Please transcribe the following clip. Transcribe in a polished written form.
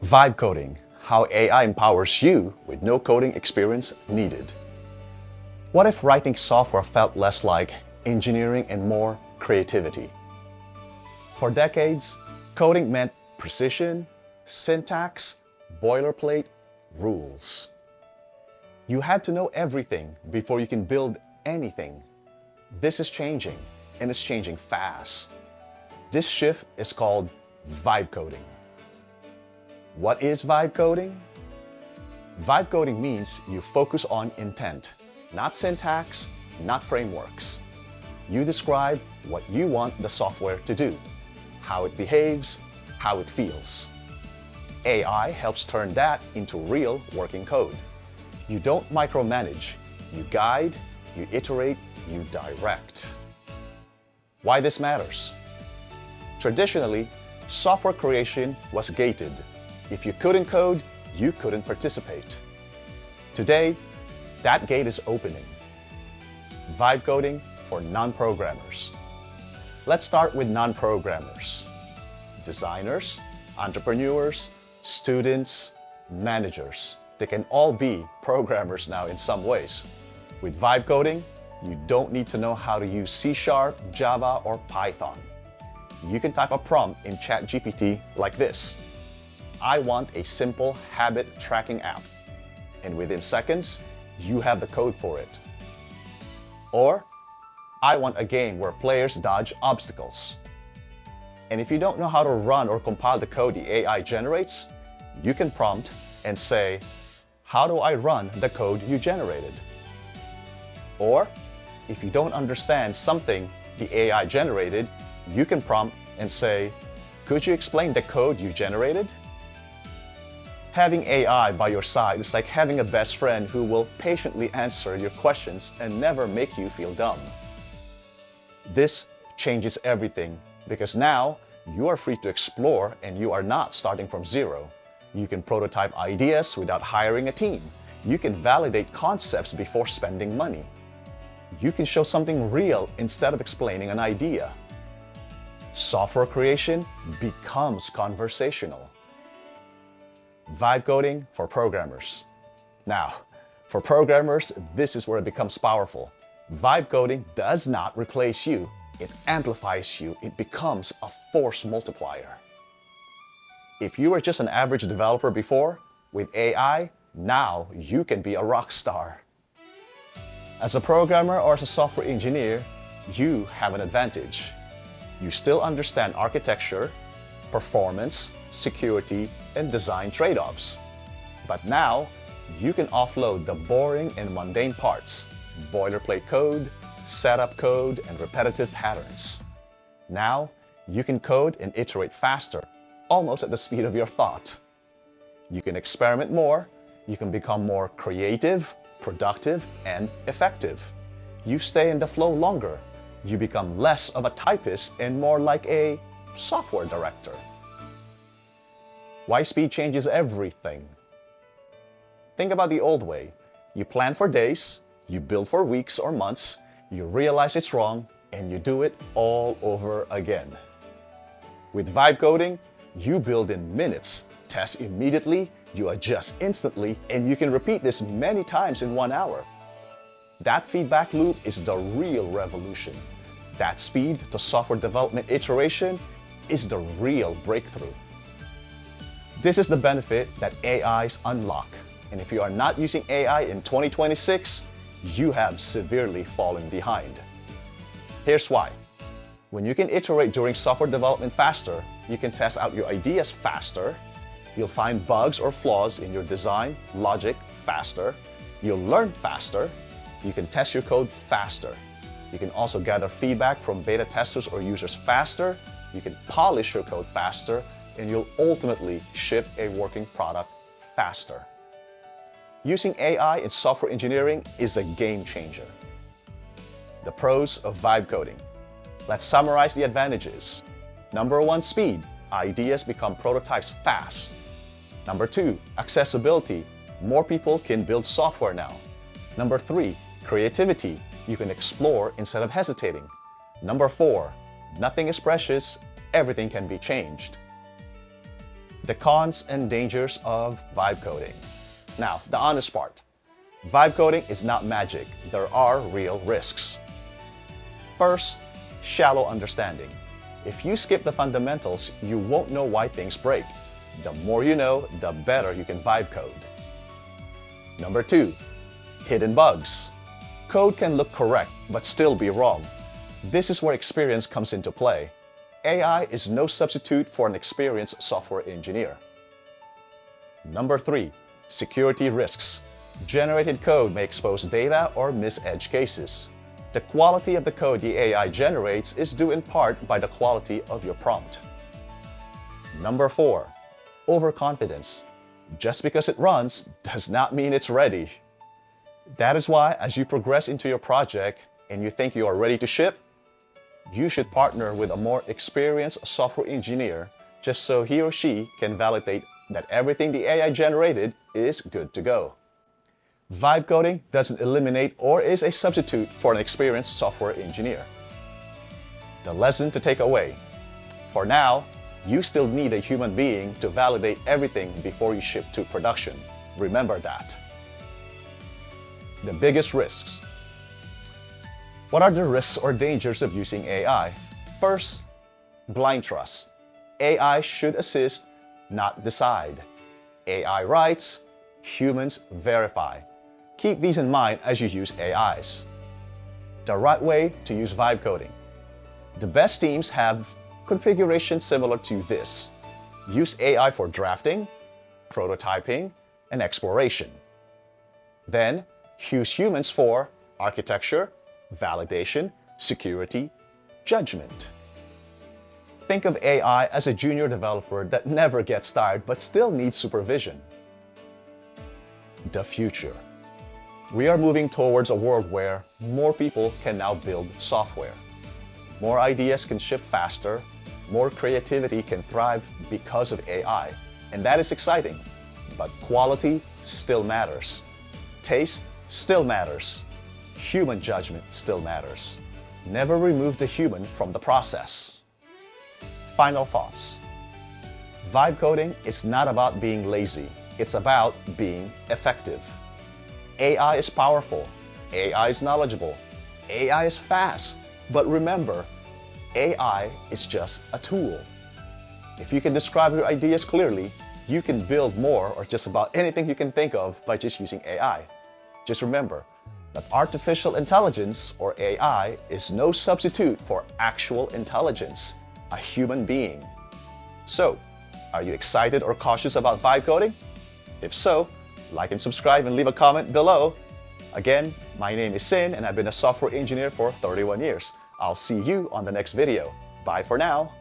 Vibe coding, how AI empowers you with no coding experience needed. What if writing software felt less like engineering and more creativity? For decades, coding meant precision, syntax, boilerplate, rules. You had to know everything before you can build anything. This is changing, and it's changing fast. This shift is called vibe coding. What is vibe coding? Vibe coding means you focus on intent, not syntax, not frameworks. You describe what you want the software to do, how it behaves, how it feels. AI helps turn that into real working code. You don't micromanage, you guide, you iterate, you direct. Why this matters? Traditionally, software creation was gated. If you couldn't code, you couldn't participate. Today, that gate is opening. Vibe coding for non-programmers. Let's start with non-programmers. Designers, entrepreneurs, students, managers. They can all be programmers now in some ways. With vibe coding, you don't need to know how to use C#, Java, or Python. You can type a prompt in ChatGPT like this: I want a simple habit tracking app. And within seconds, you have the code for it. Or, I want a game where players dodge obstacles. And if you don't know how to run or compile the code the AI generates, you can prompt and say, how do I run the code you generated? Or, if you don't understand something the AI generated, you can prompt and say, could you explain the code you generated? Having AI by your side is like having a best friend who will patiently answer your questions and never make you feel dumb. This changes everything because now you are free to explore and you are not starting from zero. You can prototype ideas without hiring a team. You can validate concepts before spending money. You can show something real instead of explaining an idea. Software creation becomes conversational. Vibe coding for programmers. Now, for programmers, this is where it becomes powerful. Vibe coding does not replace you, it amplifies you, it becomes a force multiplier. If you were just an average developer before, with AI, now you can be a rock star. As a programmer or as a software engineer, you have an advantage. You still understand architecture, performance, security, and design trade-offs. But now, you can offload the boring and mundane parts, boilerplate code, setup code, and repetitive patterns. Now, you can code and iterate faster, almost at the speed of your thought. You can experiment more, you can become more creative, productive, and effective. You stay in the flow longer. You become less of a typist and more like a software director. Why speed changes everything? Think about the old way. You plan for days, you build for weeks or months, you realize it's wrong, and you do it all over again. With vibe coding, you build in minutes, test immediately, you adjust instantly, and you can repeat this many times in 1 hour. That feedback loop is the real revolution. That speed to software development iteration is the real breakthrough. This is the benefit that AIs unlock. And if you are not using AI in 2026, you have severely fallen behind. Here's why. When you can iterate during software development faster, you can test out your ideas faster, you'll find bugs or flaws in your design, logic faster, you'll learn faster, you can test your code faster. You can also gather feedback from beta testers or users faster, you can polish your code faster, and you'll ultimately ship a working product faster. Using AI in software engineering is a game changer. The pros of vibe coding. Let's summarize the advantages. Number 1, speed. Ideas become prototypes fast. Number 2, accessibility. More people can build software now. Number 3, creativity. You can explore instead of hesitating. Number 4, nothing is precious, everything can be changed. The cons and dangers of vibe coding. Now, the honest part. Vibe coding is not magic. There are real risks. First, shallow understanding. If you skip the fundamentals, you won't know why things break. The more you know, the better you can vibe code. Number 2, hidden bugs. Code can look correct, but still be wrong. This is where experience comes into play. AI is no substitute for an experienced software engineer. Number 3, security risks. Generated code may expose data or miss edge cases. The quality of the code the AI generates is due in part by the quality of your prompt. Number 4, overconfidence. Just because it runs does not mean it's ready. That is why, as you progress into your project and you think you are ready to ship, you should partner with a more experienced software engineer just so he or she can validate that everything the AI generated is good to go. Vibe coding doesn't eliminate or is a substitute for an experienced software engineer. The lesson to take away. For now, you still need a human being to validate everything before you ship to production. Remember that. The biggest risks. What are the risks or dangers of using AI? First, blind trust. AI should assist, not decide. AI writes, humans verify. Keep these in mind as you use AIs. The right way to use vibe coding. The best teams have configurations similar to this. Use AI for drafting, prototyping, and exploration. Then, use humans for architecture, validation, security, judgment. Think of AI as a junior developer that never gets tired but still needs supervision. The future. We are moving towards a world where more people can now build software. More ideas can ship faster, more creativity can thrive because of AI, and that is exciting. But quality still matters. Taste still matters. Human judgment still matters. Never remove the human from the process. Final thoughts. Vibe coding is not about being lazy. It's about being effective. AI is powerful. AI is knowledgeable. AI is fast. But remember, AI is just a tool. If you can describe your ideas clearly, you can build more or just about anything you can think of by just using AI. Just remember that artificial intelligence, or AI, is no substitute for actual intelligence, a human being. So, are you excited or cautious about vibe coding? If so, like and subscribe and leave a comment below. Again, my name is Sin and I've been a software engineer for 31 years. I'll see you on the next video. Bye for now.